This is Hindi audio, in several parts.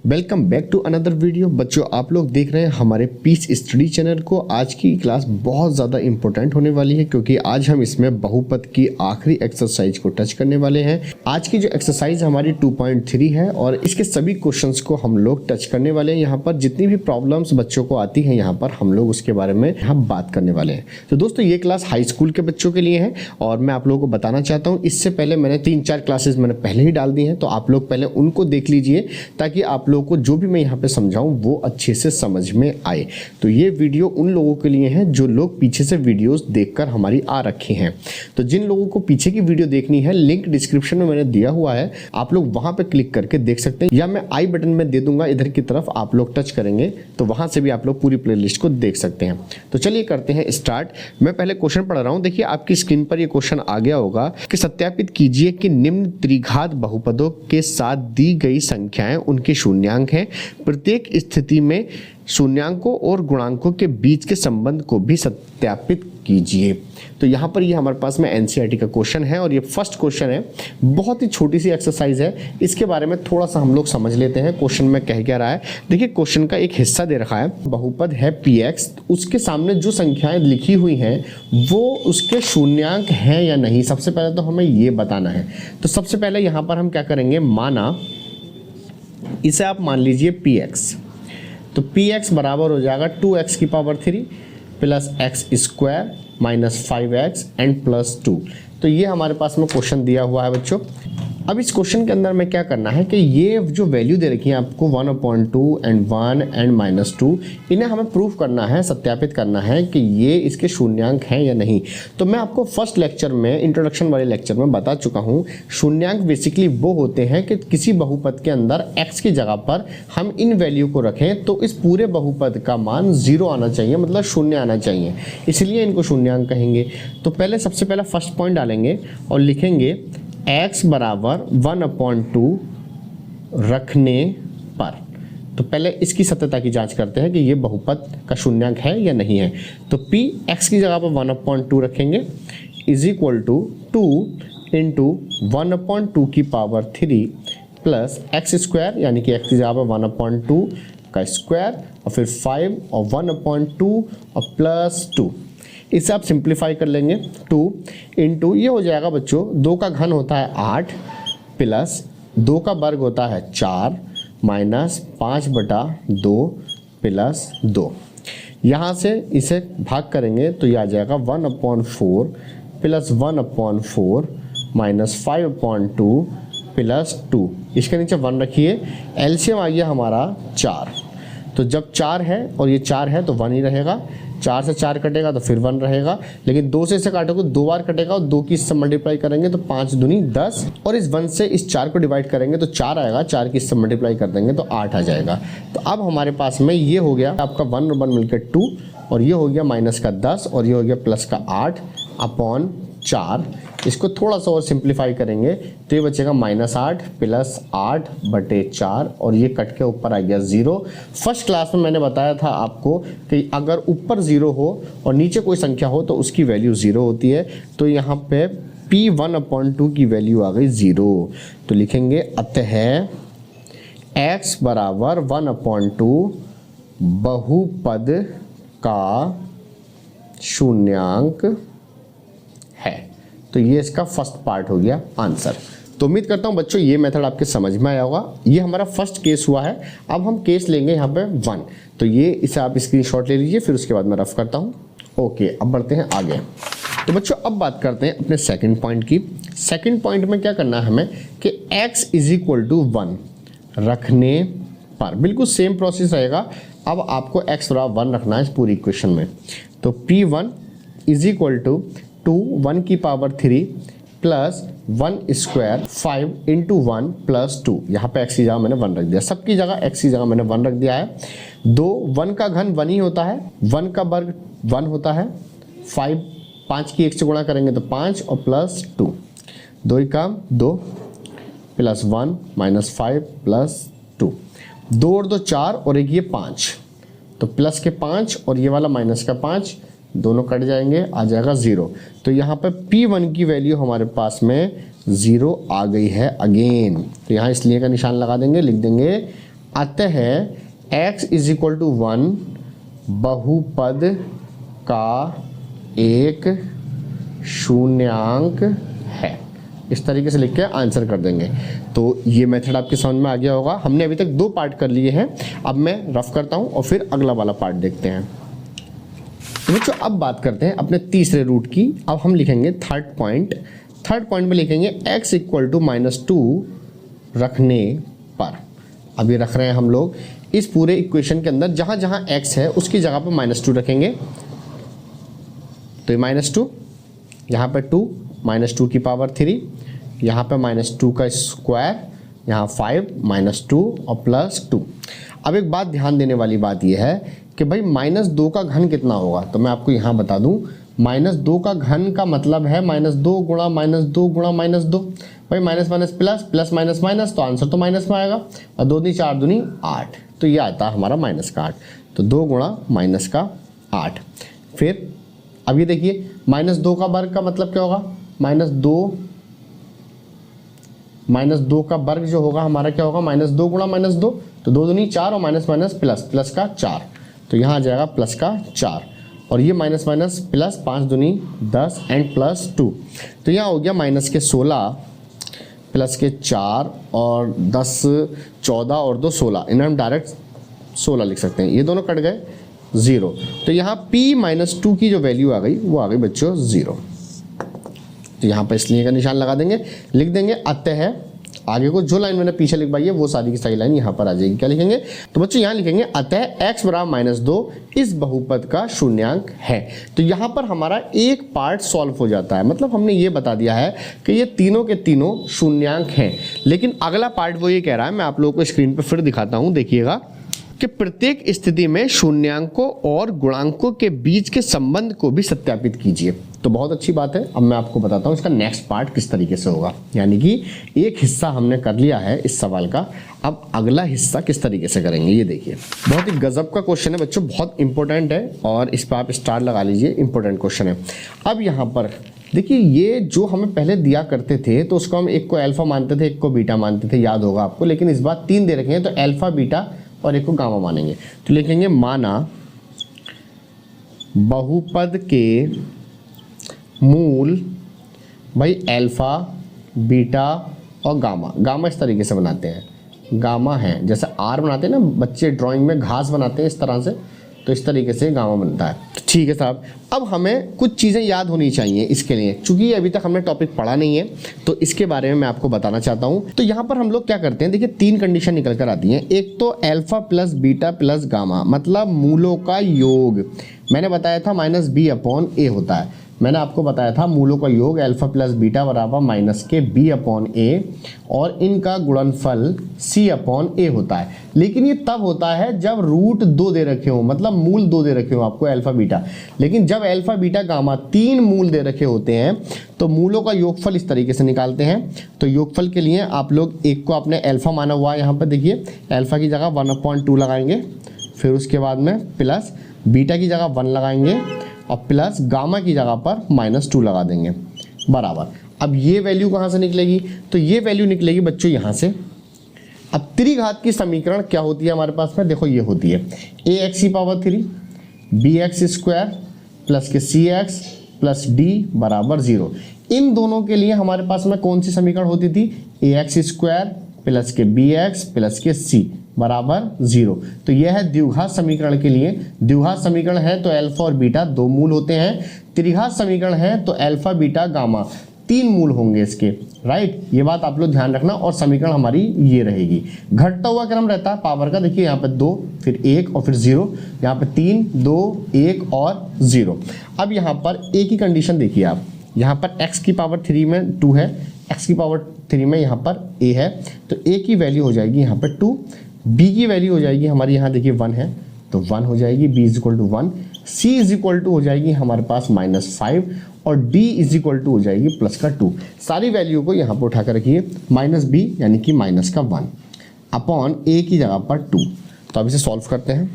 Welcome back to another video. बच्चों, आप लोग देख रहे हैं हमारे पीस स्टडी चैनल को। आज की क्लास बहुत ज़्यादा इंपॉर्टेंट होने वाली है क्योंकि आज हम इसमें बहुपद की आखिरी एक्सरसाइज को टच करने वाले हैं। आज की जो एक्सरसाइज हमारी 2.3 है और इसके सभी क्वेश्चंस को हम लोग टच करने वाले हैं। यहाँ पर जितनी भी प्रॉब्लम्स बच्चों को आती हैं यहाँ पर हम लोग उसके बारे में यहाँ बात करने वाले हैं। तो दोस्तों, ये क्लास हाई स्कूल के बच्चों के लिए है और मैं आप लोगों को बताना चाहता हूँ, इससे पहले मैंने 3-4 क्लासेस मैंने पहले ही डाल दी हैं, तो आप लोग पहले उनको देख लीजिए ताकि आप लोगों को जो भी मैं यहाँ पे समझाऊं वो अच्छे से समझ में आए। तो ये वीडियो उन लोगों के लिए है जो लोग पीछे से वीडियोस देखकर हमारी आ रखे हैं। तो जिन लोगों को पीछे की वीडियो देखनी है, लिंक डिस्क्रिप्शन में मैंने दिया हुआ है, आप लोग वहां पे क्लिक करके देख सकते हैं, या मैं आई बटन में दे दूंगा इधर की तरफ, आप लोग टच करेंगे तो वहां से भी आप लोग पूरी प्लेलिस्ट को देख सकते हैं। तो चलिए करते हैं स्टार्ट। मैं पहले क्वेश्चन पढ़ रहा हूं, देखिए आपकी स्क्रीन पर ये क्वेश्चन आ गया होगा कि सत्यापित कीजिए कि निम्न त्रिघात बहुपदों के साथ दी गई संख्याएं उनके शून्यांक हैं। प्रत्येक स्थिति में शून्यांकों और गुणांकों के बीच के संबंध को भी सत्यापित कीजिए। तो यहाँ पर ये हमारे पास में एनसीईआरटी का क्वेश्चन है और ये फर्स्ट क्वेश्चन है। बहुत ही छोटी सी एक्सरसाइज है, इसके बारे में थोड़ा सा हम लोग समझ लेते हैं क्वेश्चन में कह क्या रहा है। देखिए क्वेश्चन का एक हिस्सा दे रखा है, बहुपद है px, उसके सामने जो संख्याएं लिखी हुई हैं वो उसके शून्यांक हैं या नहीं, सबसे पहले तो हमें ये बताना है। तो सबसे पहले यहाँ पर हम क्या करेंगे, माना इसे आप मान लीजिए px, तो px बराबर हो जाएगा 2x की power 3 plus x square minus 5x and plus 2। तो ये हमारे पास में क्वेश्चन दिया हुआ है बच्चों। अब इस क्वेश्चन के अंदर में क्या करना है कि ये जो वैल्यू दे रखी है आपको 1/2 एंड 1 एंड -2, इन्हें हमें प्रूफ करना है, सत्यापित करना है कि ये इसके शून्यांक हैं या नहीं। तो मैं आपको फर्स्ट लेक्चर में, इंट्रोडक्शन वाले लेक्चर में बता चुका हूँ, शून्यांक बेसिकली वो होते हैं कि किसी बहुपद के अंदर x की जगह पर हम इन वैल्यू को रखें तो इस पूरे बहुपद का मान 0 आना चाहिए, मतलब शून्य आना चाहिए, इसलिए इनको शून्यांक कहेंगे। तो पहले सबसे पहला फर्स्ट पॉइंट डालेंगे और लिखेंगे x बराबर 1/2 रखने पर। तो पहले इसकी सत्यता की जांच करते हैं कि ये बहुपद का शून्यांक है या नहीं है। तो p x की जगह पर 1/2 रखेंगे इज इक्वल टू 2 इंटू 1/2 की पावर 3 प्लस एक्स स्क्वायर, यानी कि x की जगह पर 1/2 का स्क्वायर और फिर 5 और 1/2 और प्लस 2। इसे आप सिंप्लीफाई कर लेंगे, 2 इंटू ये हो जाएगा बच्चों, 2 का घन होता है 8 प्लस 2 का वर्ग होता है 4 माइनस 5/2 प्लस 2। यहाँ से इसे भाग करेंगे तो ये आ जाएगा 1/4 प्लस 1/4 माइनस 5/2 प्लस 2। इसके नीचे 1 रखिए, एलसीएम आ गया हमारा 4। तो जब 4 है और ये 4 है तो 1 ही रहेगा, 4 से 4 कटेगा तो फिर 1 रहेगा, लेकिन 2 से इसे काटोगे 2 बार कटेगा और 2 की इससे मल्टीप्लाई करेंगे तो 5 दूनी 10, और इस 1 से इस 4 को डिवाइड करेंगे तो 4 आएगा, 4 की इससे मल्टीप्लाई कर देंगे तो 8 आ जाएगा। तो अब हमारे पास में ये हो गया आपका 1 और 1 मिलकर 2, और ये हो गया माइनस का 10 और ये हो गया प्लस का 8 अपॉन 4। इसको थोड़ा सा और सिंप्लीफाई करेंगे तो ये बचेगा -8 प्लस 8/4 और ये कट के ऊपर आ गया 0। फर्स्ट क्लास में मैंने बताया था आपको कि अगर ऊपर 0 हो और नीचे कोई संख्या हो तो उसकी वैल्यू 0 होती है। तो यहाँ पे p 1/2 की वैल्यू आ गई 0। तो लिखेंगे अतः x बराबर 1/2 बहुपद का शून्यांक है। तो ये इसका फर्स्ट पार्ट हो गया आंसर। तो उम्मीद करता हूं बच्चों ये मेथड आपके समझ में आया होगा। ये हमारा फर्स्ट केस हुआ है। अब हम केस लेंगे यहाँ पे 1। तो ये इसे आप स्क्रीनशॉट ले लीजिए, फिर उसके बाद मैं रफ करता हूं। ओके, अब बढ़ते हैं आगे। तो बच्चों अब बात करते हैं अपने सेकंड पॉइंट की। सेकंड पॉइंट में क्या करना है हमें कि x इज इक्वल टू 1 रखने पर, बिल्कुल सेम प्रोसेस रहेगा। अब आपको x बराबर 1 रखना है इस पूरी इक्वेशन में। तो p1 इज इक्वल टू 2 1 की power 3 plus 1 square 5 into 1 plus 2। यहाँ पे x की जगह मैंने 1 रख दिया, सबकी जगह x की जगह मैंने 1 रख दिया है। 1 का घन 1 ही होता है, 1 का वर्ग 1 होता है, 5 की 1 से गुणा करेंगे तो 5 और प्लस 2, 2 का 2 प्लस 1 माइनस 5 प्लस 2, 2 और 2 4 और एक ये 5, तो प्लस के 5 और ये वाला माइनस का 5, दोनों कट जाएंगे, आ जाएगा 0। तो यहाँ पे P1 की वैल्यू हमारे पास में 0 आ गई है अगेन। तो यहाँ इसलिए का निशान लगा देंगे, लिख देंगे अतः x इज इक्वल टू 1 बहुपद का एक शून्यांक है। इस तरीके से लिख के आंसर कर देंगे। तो ये मेथड आपके समझ में आ गया होगा। हमने अभी तक 2 पार्ट कर लिए हैं, अब मैं रफ करता हूँ और फिर अगला वाला पार्ट देखते हैं। तो बच्चों अब बात करते हैं अपने तीसरे रूट की। अब हम लिखेंगे थर्ड पॉइंट में लिखेंगे x इक्वल टू -2 रखने पर। अब ये रख रहे हैं हम लोग इस पूरे इक्वेशन के अंदर, जहाँ जहाँ x है उसकी जगह पर -2 रखेंगे। तो ये -2, यहाँ पर 2, -2 की पावर 3, यहाँ पे -2 का स्क्वायर, यहाँ 5, -2 और +2। अब एक बात ध्यान देने वाली बात यह है कि भाई -2 का घन कितना होगा। तो मैं आपको यहाँ बता दूँ, -2 का घन का मतलब है -2 गुणा -2 गुणा -2। भाई minus minus plus, plus minus minus, तो आंसर तो माइनस में आएगा। और 2 × 4 = 8, तो ये आता है हमारा -8। तो 2 गुणा -8। फिर अब ये देखिए -2 का वर्ग का मतलब क्या होगा, -2 का वर्ग जो होगा हमारा क्या होगा, -2 गुणा -2, तो 2 दूनी 4 और माइनस माइनस प्लस, प्लस का 4, तो यहाँ आ जाएगा प्लस का 4। और ये माइनस माइनस प्लस, 5 दूनी 10 एंड +2, तो यहाँ हो गया -16 प्लस के 4 और 10 14 और 2 16, इन्हें हम डायरेक्ट 16 लिख सकते हैं। ये दोनों कट गए 0, तो यहाँ p-2 की जो वैल्यू आ गई वो आ गई बच्चों 0। तो यहाँ पर इसलिए का निशान लगा देंगे, लिख देंगे अतः आगे को जो लाइन मैंने पीछे लिखवाई है वो सारी की सारी लाइन यहाँ पर आ जाएगी। क्या लिखेंगे, तो बच्चों यहाँ लिखेंगे अतः x बराबर -2 इस बहुपद का शून्यांक है। तो यहाँ पर हमारा एक पार्ट सॉल्व हो जाता है, मतलब हमने ये बता दिया है कि ये तीनों के तीनों शून्यांक हैं। लेकिन अगला पार्ट वो ये कह रहा है, मैं आप लोगों को स्क्रीन पर फिर दिखाता हूँ, देखिएगा कि प्रत्येक स्थिति में शून्यांकों और गुणांकों के बीच के संबंध को भी सत्यापित कीजिए। तो बहुत अच्छी बात है। अब मैं आपको बताता हूँ इसका नेक्स्ट पार्ट किस तरीके से होगा। यानी कि एक हिस्सा हमने कर लिया है इस सवाल का, अब अगला हिस्सा किस तरीके से करेंगे ये देखिए। बहुत ही गजब का क्वेश्चन है बच्चों, बहुत इंपॉर्टेंट है और इस पर आप स्टार लगा लीजिए, इंपॉर्टेंट क्वेश्चन है। अब यहाँ पर देखिए, ये जो हमें पहले दिया करते थे तो उसको हम एक को अल्फा मानते थे, एक को बीटा मानते थे, याद होगा आपको। लेकिन इस बार 3 दे रखे हैं, तो अल्फा बीटा और एक को गामा मानेंगे। तो लिखेंगे माना बहुपद के मूल भाई अल्फा बीटा और गामा इस तरीके से बनाते हैं। गामा है जैसे आर बनाते हैं ना बच्चे ड्राइंग में, घास बनाते हैं इस तरह से, तो इस तरीके से गामा बनता है। ठीक है साहब, अब हमें कुछ चीज़ें याद होनी चाहिए इसके लिए, चूंकि अभी तक हमने टॉपिक पढ़ा नहीं है तो इसके बारे में मैं आपको बताना चाहता हूँ। तो यहाँ पर हम लोग क्या करते हैं, देखिए 3 कंडीशन निकल कर आती हैं। एक तो alpha plus beta plus gamma, मतलब मूलों का योग। मैंने बताया था -b/a होता है। मैंने आपको बताया था मूलों का योग अल्फा प्लस बीटा बराबर -b/a और इनका गुणनफल c/a होता है। लेकिन ये तब होता है जब रूट 2 दे रखे हो, मतलब मूल 2 दे रखे हो आपको अल्फा बीटा। लेकिन जब अल्फा बीटा गामा 3 मूल दे रखे होते हैं तो मूलों का योगफल इस तरीके से निकालते हैं। तो योगफल के लिए आप लोग एक को आपने अल्फा माना हुआ है, यहाँ पर देखिए अल्फा की जगह 1/2 लगाएंगे, फिर उसके बाद में प्लस बीटा की जगह 1 लगाएंगे और प्लस गामा की जगह पर -2 लगा देंगे बराबर। अब ये वैल्यू कहाँ से निकलेगी, तो ये वैल्यू निकलेगी बच्चों यहाँ से। अब त्रिघात की समीकरण क्या होती है हमारे पास में, देखो ये होती है ax⁻³ bx² प्लस के cx प्लस d बराबर 0। इन दोनों के लिए हमारे पास में कौन सी समीकरण होती थी, ax² प्लस के bx प्लस के c बराबर 0। तो यह है द्विघात समीकरण के लिए। द्विघात समीकरण है तो अल्फा और बीटा 2 मूल होते हैं, त्रिघात समीकरण है तो अल्फा बीटा गामा 3 मूल होंगे इसके, राइट। ये बात आप लोग ध्यान रखना। और समीकरण हमारी ये रहेगी। घटता हुआ क्रम रहता है पावर का, देखिए यहाँ पे 2 फिर 1 और फिर 0, यहाँ पे 3 2 1 और 0। अब यहाँ पर एक ही कंडीशन देखिए आप, यहाँ पर x⁻³ में 2 है, x⁻³ में यहाँ पर a है, तो a की वैल्यू हो जाएगी यहाँ पर 2, b की वैल्यू हो जाएगी हमारी यहाँ देखिए 1 है तो 1 हो जाएगी, b = 1, c हो जाएगी हमारे पास -5 और d हो जाएगी +2। सारी वैल्यू को यहाँ पर उठा कर रखिए, -b यानी कि -1 अपॉन a की जगह पर 2। तो अब इसे सॉल्व करते हैं,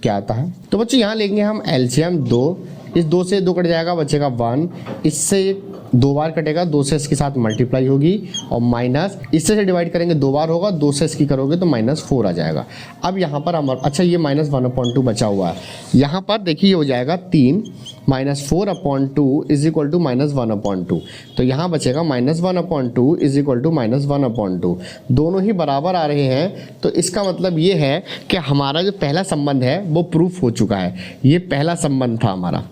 क्या आता है। तो बच्चों यहाँ लेंगे हम एलसीएम 2, इस 2 से 2 कट जाएगा, बचेगा 1, इससे 2 बार कटेगा, 2 से इसके साथ मल्टीप्लाई होगी और माइनस इससे से डिवाइड करेंगे 2 बार होगा, 2 से इसकी करोगे तो -4 आ जाएगा। अब यहाँ पर हमारा अच्छा ये -1/2 बचा हुआ है, यहाँ पर देखिए ये हो जाएगा 3 -4/2 इज इक्वल टू -1/2। तो यहाँ बचेगा -1/2 इज इक्वल टू -1/2। दोनों ही बराबर आ रहे हैं, तो इसका मतलब ये है कि हमारा जो पहला संबंध है वो प्रूफ हो चुका है। ये पहला संबंध था हमारा,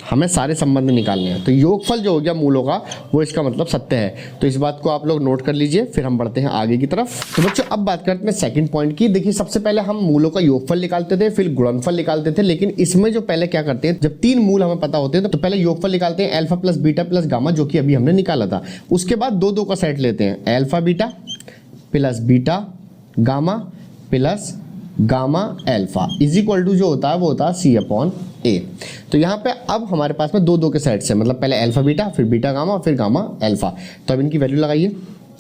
हमें सारे संबंध निकालने हैं। तो योगफल जो हो गया मूलों का वो इसका मतलब सत्य है। तो इस बात को आप लोग नोट कर लीजिए, फिर हम बढ़ते हैं आगे की तरफ। तो बच्चों अब बात करते हैं सेकंड पॉइंट की। देखिए सबसे पहले हम मूलों का योगफल निकालते थे, फिर गुणनफल निकालते थे, लेकिन इसमें जो पहले क्या करते हैं, जब 3 मूल हमें पता होते हैं तो पहले योगफल निकालते हैं alpha plus beta plus gamma, जो कि अभी हमने निकाला था। उसके बाद 2 का सेट लेते हैं, alpha beta plus beta gamma plus gamma alpha is equal to जो होता है वो होता है C/A। तो यहाँ पे अब हमारे पास में 2 के सेट्स हैं, मतलब पहले अल्फा बीटा, फिर बीटा गामा, फिर गामा अल्फा। तो अब इनकी वैल्यू लगाइए।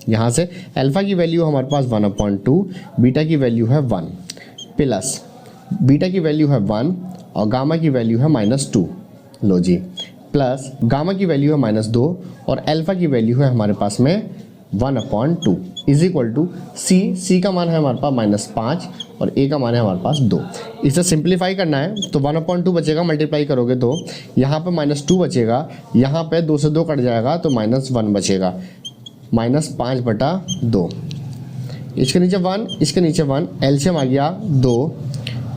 यहाँ से अल्फा की वैल्यू हमारे पास 1/2, बीटा की वैल्यू है 1 प्लस बीटा की वैल्यू है 1 और गामा की वैल्यू है -2, लो जी, प्लस गामा की वैल्यू है -2 और अल्फा की वैल्यू है हमारे पास में 1/2 इज इक्वल टू C का मान है हमारे पास -5 और A का मान है हमारे पास 2। इसे सिंप्लीफाई करना है तो 1/2 बचेगा, मल्टीप्लाई करोगे तो यहाँ पे -2 बचेगा, यहाँ पे 2 से 2 कट जाएगा तो -1 बचेगा, -5/2। इसके नीचे 1, इसके नीचे 1, एलसीएम आ गया 2,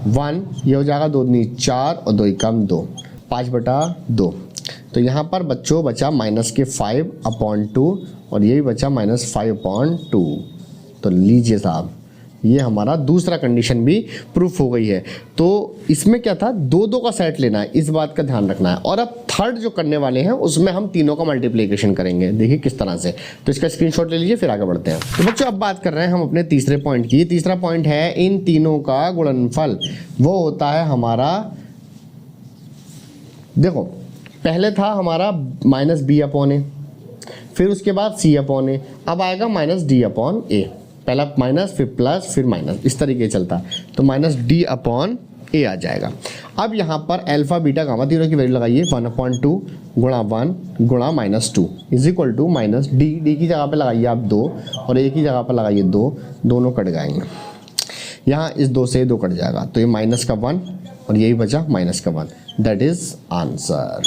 1 ये हो जाएगा 2 दूनी 4 और 2 कम 2, 5/2। तो यहाँ पर बच्चों बचा -5/2 और ये भी बचा -5/2। तो लीजिए साहब, ये हमारा दूसरा कंडीशन भी प्रूफ हो गई है। तो इसमें क्या था, 2 का सेट लेना है, इस बात का ध्यान रखना है। और अब थर्ड जो करने वाले हैं उसमें हम तीनों का मल्टीप्लिकेशन करेंगे, देखिए किस तरह से। तो इसका स्क्रीनशॉट ले लीजिए, फिर आगे बढ़ते हैं। तो बच्चों अब बात कर रहे हैं हम अपने तीसरे पॉइंट की। तीसरा पॉइंट है इन तीनों का गुणनफल वो होता है हमारा, देखो पहले था हमारा -B/A, फिर उसके बाद C/A, अब आएगा -D/A। पहला माइनस फिर प्लस फिर माइनस, इस तरीके चलता है। तो -D/A आ जाएगा। अब यहाँ पर अल्फा बीटा गामा तीनों की वैल्यू लगाइए, 1/2 गुणा 1 गुणा -2 इज इक्वल टू -D की जगह पे लगाइए आप 2 और A की जगह पर लगाइए 2, दोनों कट जाएंगे। यहाँ इस 2 से 2 कट जाएगा, तो ये -1 और यही बचा -1, दैट इज आंसर।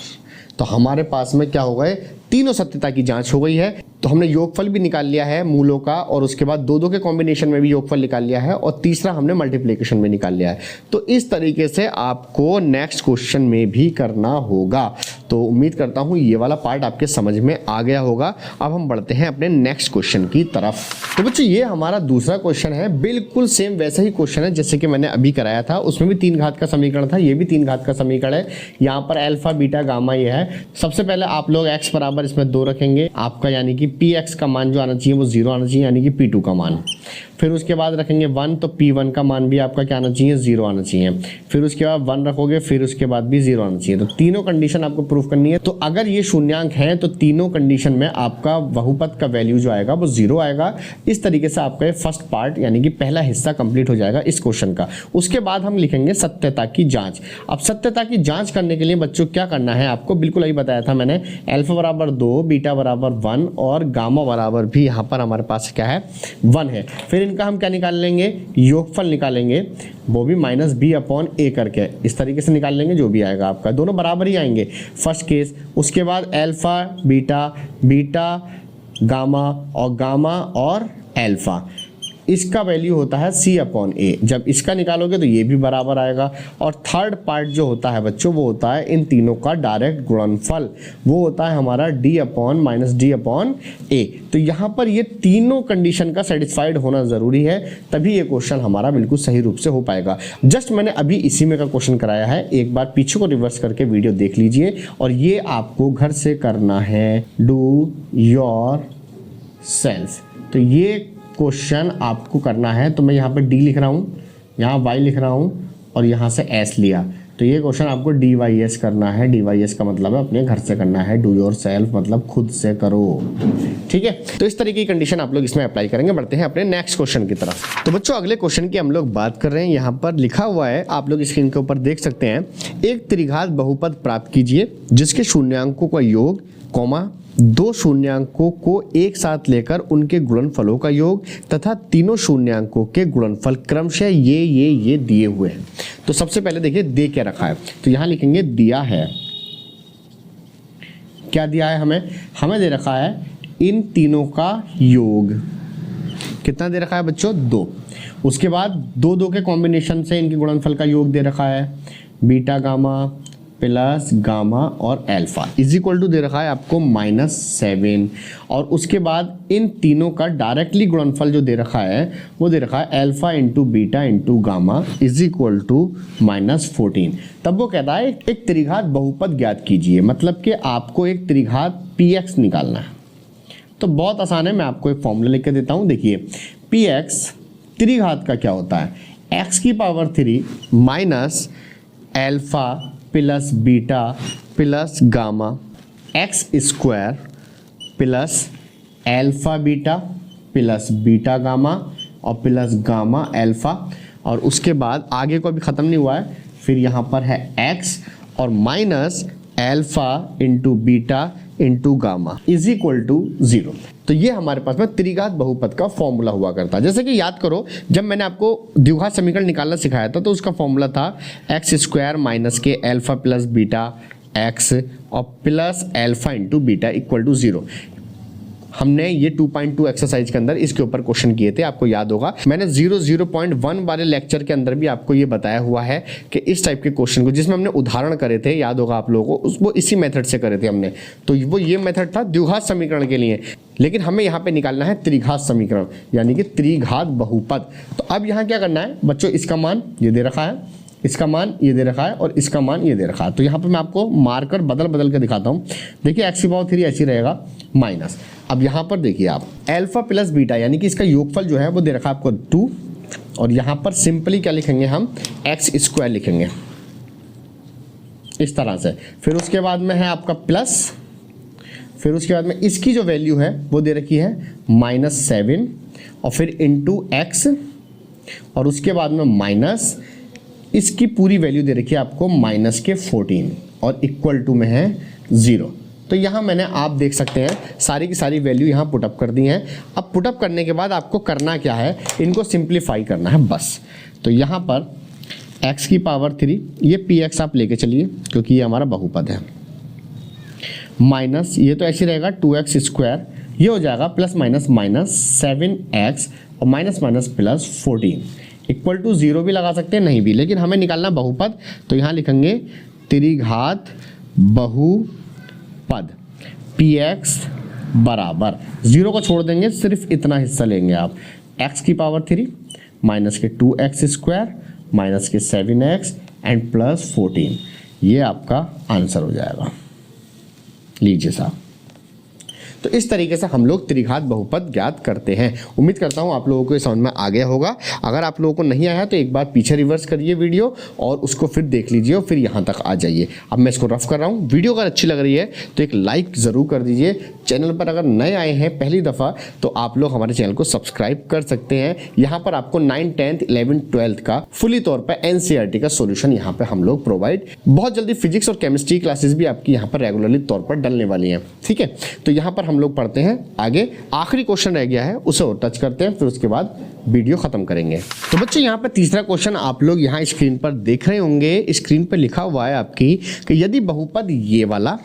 तो हमारे पास में क्या हो गए, तीनों सत्यता की जांच हो गई है। तो हमने योगफल भी निकाल लिया है मूलों का, और उसके बाद 2 के कॉम्बिनेशन में भी योगफल निकाल लिया है, और तीसरा हमने मल्टीप्लिकेशन में निकाल लिया है। तो इस तरीके से आपको नेक्स्ट क्वेश्चन में भी करना होगा। तो उम्मीद करता हूं ये वाला पार्ट आपके समझ में आ गया होगा। अब हम बढ़ते हैं अपने नेक्स्ट क्वेश्चन की तरफ। तो बच्चों ये हमारा दूसरा क्वेश्चन है, बिल्कुल सेम वैसा ही क्वेश्चन है जैसे कि मैंने अभी कराया था। उसमें भी 3 घात का समीकरण था, ये भी 3 घात का समीकरण है। यहाँ पर अल्फा बीटा गामा ये है। सबसे पहले आप लोग x बराबर इसमें 2 रखेंगे आपका, यानी कि px का मान जो आना चाहिए वो 0 आना चाहिए, यानी कि p2 का मान। फिर उसके बाद रखेंगे 1, तो p1 का मान भी आपका क्या आना चाहिए, 0 आना चाहिए। फिर उसके बाद 1 रखोगे, फिर उसके बाद भी 0 आना चाहिए। तो तीनों कंडीशन आपको प्रूफ करनी है। तो अगर ये शून्यांक है तो तीनों कंडीशन में आपका बहुपद का वैल्यू जो आएगा वो 0 आएगा। इस तरीके से आपका ये फर्स्ट पार्ट यानी कि पहला हिस्सा कंप्लीट हो जाएगा इस क्वेश्चन का। उसके बाद हम लिखेंगे सत्यता की जांच। अब सत्यता की जांच करने के लिए बच्चों क्या करना है आपको, बिल्कुल यही बताया था मैंने, अल्फा बराबर 2, बीटा बराबर 1 और गामा बराबर भी यहाँ पर हमारे पास क्या है 1 है। फिर इनका हम क्या निकाल लेंगे, योगफल निकालेंगे, वो भी -B/A करके इस तरीके से निकाल लेंगे। जो भी आएगा आपका दोनों बराबर ही आएंगे फर्स्ट केस। उसके बाद अल्फा बीटा, बीटा गामा और गामा और अल्फा, इसका वैल्यू होता है C/A। जब इसका निकालोगे तो ये भी बराबर आएगा। और थर्ड पार्ट जो होता है बच्चों वो होता है इन तीनों का डायरेक्ट गुणनफल, वो होता है हमारा D/-D/A। तो यहाँ पर ये तीनों कंडीशन का सेटिस्फाइड होना ज़रूरी है, तभी ये क्वेश्चन हमारा बिल्कुल सही रूप से हो पाएगा। जस्ट मैंने अभी इसी में का क्वेश्चन कराया है, एक बार पीछे को रिवर्स करके वीडियो देख लीजिए। और ये आपको घर से करना है, डू योर सेल्फ। तो ये क्वेश्चन आपको करना है। तो मैं यहाँ पे D लिख रहा हूँ, यहाँ Y लिख रहा हूँ और यहाँ से S लिया। तो ये क्वेश्चन आपको DYS करना है। DYS का मतलब है अपने घर से करना है, डू योर सेल्फ मतलब खुद से करो, ठीक है। तो इस तरीके की कंडीशन आप लोग इसमें अप्लाई करेंगे। बढ़ते हैं अपने नेक्स्ट क्वेश्चन की तरफ। तो बच्चों अगले क्वेश्चन की हम लोग बात कर रहे हैं। यहाँ पर लिखा हुआ है, आप लोग स्क्रीन के ऊपर देख सकते हैं, एक त्रिघात बहुपद प्राप्त कीजिए जिसके शून्यांकों का योग, कॉमा दो शून्यांकों को एक साथ लेकर उनके गुणनफलों का योग तथा तीनों शून्यांकों के गुणनफल क्रमशः ये दिए हुए हैं। तो सबसे पहले देखिए दे क्या रखा है, तो यहां लिखेंगे दिया है, क्या दिया है हमें दे रखा है इन तीनों का योग। कितना दे रखा है बच्चों? 2। उसके बाद दो के कॉम्बिनेशन से इनके गुणनफल का योग दे रखा है बीटा गामा प्लस गामा और अल्फा इज इक्वल टू दे रखा है आपको -7। और उसके बाद इन तीनों का डायरेक्टली गुणनफल जो दे रखा है वो दे रखा है alpha into beta into gamma is equal to -14। तब वो कहता है एक त्रिघात बहुपद ज्ञात कीजिए, मतलब कि आपको एक त्रिघात px निकालना है। तो बहुत आसान है, मैं आपको एक फॉर्मूला लिख के देता हूँ। देखिए px त्रिघात का क्या होता है, x की power 3 minus alpha plus beta plus gamma x square plus alpha beta plus beta gamma और प्लस गामा अल्फा, और उसके बाद आगे को भी ख़त्म नहीं हुआ है, फिर यहाँ पर है x और minus alpha into beta into gamma is equal to 0। तो ये हमारे पास में त्रिघात बहुपद का फॉर्मूला हुआ करता है। जैसे कि याद करो, जब मैंने आपको द्विघात समीकरण निकालना सिखाया था तो उसका फॉर्मूला था एक्स स्क्वायर माइनस के अल्फा प्लस बीटा एक्स और plus alpha into beta equal to 0। हमने ये 2.2 एक्सरसाइज के अंदर इसके ऊपर क्वेश्चन किए थे, आपको याद होगा। मैंने 0.1 वाले लेक्चर के अंदर भी आपको ये बताया हुआ है कि इस टाइप के क्वेश्चन को, जिसमें हमने उदाहरण करे थे, याद होगा आप लोगों को, वो इसी मेथड से करे थे हमने। तो वो ये मेथड था द्विघात समीकरण के लिए, लेकिन हमें यहाँ पे निकालना है त्रिघात समीकरण, यानी कि त्रिघात बहुपद। तो अब यहाँ क्या करना है बच्चों, इसका मान ये दे रखा है, इसका मान ये दे रखा है और इसका मान ये दे रखा है। तो यहाँ पे मैं आपको मार्कर बदल के दिखाता हूँ। देखिए एक्स की पावर 3 ऐसी रहेगा माइनस। अब यहाँ पर देखिए आप अल्फा प्लस बीटा यानी कि इसका योगफल जो है वो दे रखा है आपको 2, और यहाँ पर सिंपली क्या लिखेंगे हम, एक्स स्क्वायर लिखेंगे इस तरह से। फिर उसके बाद में है आपका प्लस, फिर उसके बाद में इसकी जो वैल्यू है वो दे रखी है -7 और फिर इंटू एक्स, और उसके बाद में माइनस इसकी पूरी वैल्यू दे रखी है आपको -14 और इक्वल टू में है 0। तो यहाँ मैंने आप देख सकते हैं सारी की सारी वैल्यू यहाँ पुटअप कर दी हैं। अब पुटअप करने के बाद आपको करना क्या है, इनको सिंप्लीफाई करना है बस। तो यहाँ पर x की पावर 3, ये px आप लेके चलिए क्योंकि ये हमारा बहुपद है, माइनस ये तो ऐसे रहेगा 2x स्क्वायर, ये हो जाएगा प्लस माइनस माइनस 7x और minus minus plus 14 equal to 0 भी लगा सकते हैं, नहीं भी, लेकिन हमें निकालना बहुपद। तो यहाँ लिखेंगे त्रिघात बहुपद px बराबर 0 को छोड़ देंगे, सिर्फ इतना हिस्सा लेंगे आप, x की पावर 3 माइनस के 2x स्क्वायर माइनस के 7x एंड प्लस 14, ये आपका आंसर हो जाएगा। लीजिए साहब, तो इस तरीके से हम लोग त्रिघात बहुपद ज्ञात करते हैं। उम्मीद करता हूँ आप लोगों को ये समझ में आ गया होगा। अगर आप लोगों को नहीं आया तो एक बार पीछे रिवर्स करिए वीडियो और उसको फिर देख लीजिए और फिर यहाँ तक आ जाइए। अब मैं इसको रफ कर रहा हूँ। वीडियो अगर अच्छी लग रही है तो एक लाइक ज़रूर कर दीजिए। चैनल पर अगर नए आए हैं पहली दफ़ा तो आप लोग हमारे चैनल को सब्सक्राइब कर सकते हैं। यहाँ पर आपको 9th 10th 11th 12th का फुली तौर पर NCERT का सोल्यूशन यहाँ पर हम लोग प्रोवाइड, बहुत जल्दी फिजिक्स और केमिस्ट्री क्लासेस भी आपकी यहाँ पर रेगुलरली तौर पर डलने वाली हैं। ठीक है, तो यहाँ पर हम लोग पढ़ते हैं आगे। आखिरी क्वेश्चन रह गया है, उसे और टच करते हैं, फिर उसके बाद वीडियो खत्म करेंगे। तो बच्चों यहाँ पर तीसरा क्वेश्चन आप लोग यहाँ स्क्रीन पर देख रहे होंगे। स्क्रीन पर लिखा हुआ है आपकी कि यदि बहुपद ये वाला,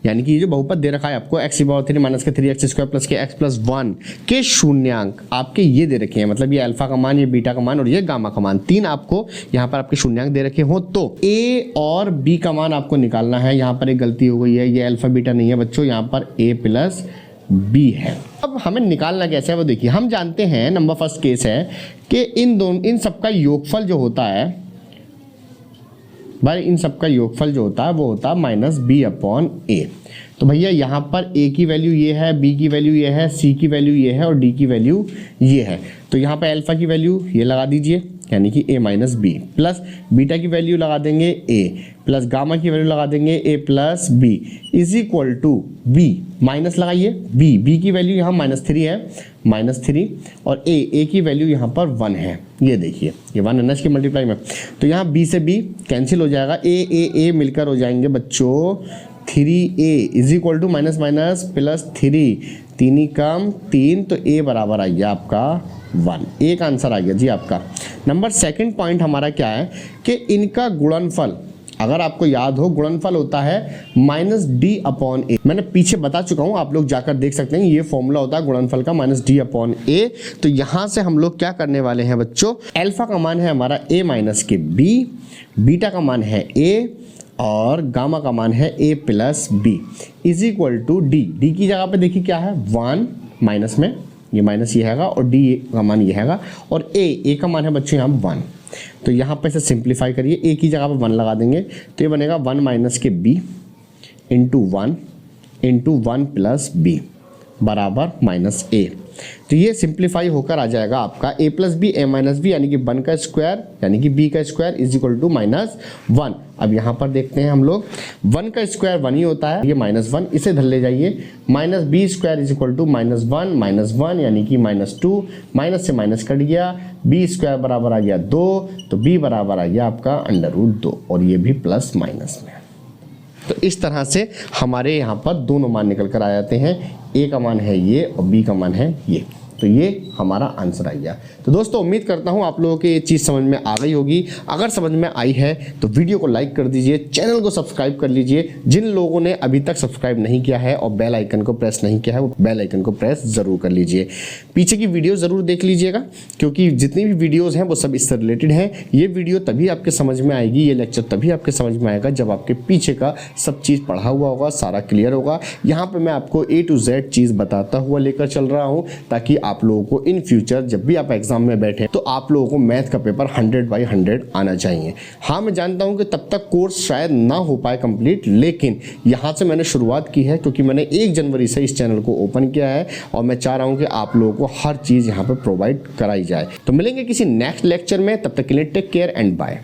यानी कि ये जो बहुपद दे रखा है आपको x की पावर 3 माइनस के 3x स्क्वायर प्लस के x प्लस 1 के शून्यांक आपके ये दे रखे हैं, मतलब ये अल्फा का मान, ये बीटा का मान और ये गामा का मान, 3 आपको यहाँ पर आपके शून्यांक दे रखे हो, तो a और b का मान आपको निकालना है। यहाँ पर एक गलती हो गई है, ये अल्फा बीटा नहीं है बच्चों, यहाँ पर a प्लस b है। अब हमें निकालना कैसे है वो देखिए। हम जानते हैं, नंबर फर्स्ट केस है कि इन सबका योगफल जो होता है भाई, इन सबका योगफल जो होता है वो होता है -b/a। तो भैया यहाँ पर a की वैल्यू ये है, b की वैल्यू ये है, c की वैल्यू ये है और d की वैल्यू ये है। तो यहाँ पर अल्फा की वैल्यू ये लगा दीजिए, यानी कि a minus B, plus beta की वैल्यू लगा देंगे a, प्लस गामा की वैल्यू लगा देंगे a plus b is equal to b, minus लगाइए b की वैल्यू यहाँ -3 है, -3, और a की वैल्यू यहाँ पर 1 है। ये देखिए ये 1 है ना इसकी मल्टीप्लाई में, तो यहाँ b से b कैंसिल हो जाएगा, a मिलकर हो जाएंगे बच्चों 3a is equal to minus minus plus 3, 3 ही कम 3, तो a बराबर आ गया आपका 1। एक आंसर आ गया जी आपका। नंबर सेकंड पॉइंट हमारा क्या है कि इनका गुणनफल, अगर आपको याद हो गुणनफल होता है -d/a। मैंने पीछे बता चुका हूं, आप लोग जाकर देख सकते हैं, ये फॉर्मूला होता है गुणनफल का -d/a। तो यहां से हम लोग क्या करने वाले हैं बच्चों, अल्फा का मान है हमारा a माइनस के b, बीटा का मान है a और गामा का मान है a plus b is equal to d। d की जगह पे देखिए क्या है 1, माइनस में ये माइनस ये हैगा और d का मान ये हैगा, और a का मान है बच्चों यहाँ 1। तो यहाँ पे से सिंप्लीफाई करिए, a की जगह पे 1 लगा देंगे तो ये बनेगा 1 माइनस के b इंटू 1 प्लस b बराबर -a। तो ये सिंप्लीफाई होकर आ जाएगा आपका a plus B a minus B यानी कि 1 का स्क्वायर यानी कि b का स्क्वायर इज इक्वल टू -1। अब यहाँ पर देखते हैं हम लोग 1 का स्क्वायर 1 ही होता है, ये -1 इसे धर ले जाइए, -b square is equal to -1 यानी कि -2, माइनस से माइनस कट गया, b स्क्वायर बराबर आ गया 2, तो b बराबर आ गया आपका √2 और ये भी प्लस माइनस में। तो इस तरह से हमारे यहाँ पर दोनों मान निकल कर आ जाते हैं, a का मान है ये और b का मान है ये। तो ये हमारा आंसर आ गया। तो दोस्तों उम्मीद करता हूँ आप लोगों को ये चीज़ समझ में आ गई होगी। अगर समझ में आई है तो वीडियो को लाइक कर दीजिए, चैनल को सब्सक्राइब कर लीजिए। जिन लोगों ने अभी तक सब्सक्राइब नहीं किया है और बेल आइकन को प्रेस नहीं किया है वो बेल आइकन को प्रेस ज़रूर कर लीजिए। पीछे की वीडियो ज़रूर देख लीजिएगा क्योंकि जितनी भी वीडियोज़ हैं वो सब इससे रिलेटेड हैं। ये वीडियो तभी आपके समझ में आएगी, ये लेक्चर तभी आपके समझ में आएगा जब आपके पीछे का सब चीज़ पढ़ा हुआ होगा, सारा क्लियर होगा। यहाँ पर मैं आपको A to Z चीज़ बताता हुआ लेकर चल रहा हूँ ताकि आप लोगों को इन फ्यूचर जब भी आप एग्जाम में बैठे तो आप लोगों को मैथ का पेपर 100/100 आना चाहिए। हाँ मैं जानता हूँ कि तब तक कोर्स शायद ना हो पाए कंप्लीट, लेकिन यहाँ से मैंने शुरुआत की है क्योंकि मैंने 1 जनवरी से इस चैनल को ओपन किया है और मैं चाह रहा हूँ कि आप लोगों को हर चीज़ यहाँ पर प्रोवाइड कराई जाए। तो मिलेंगे किसी नेक्स्ट लेक्चर में, तब तक के लिए टेक केयर एंड बाय।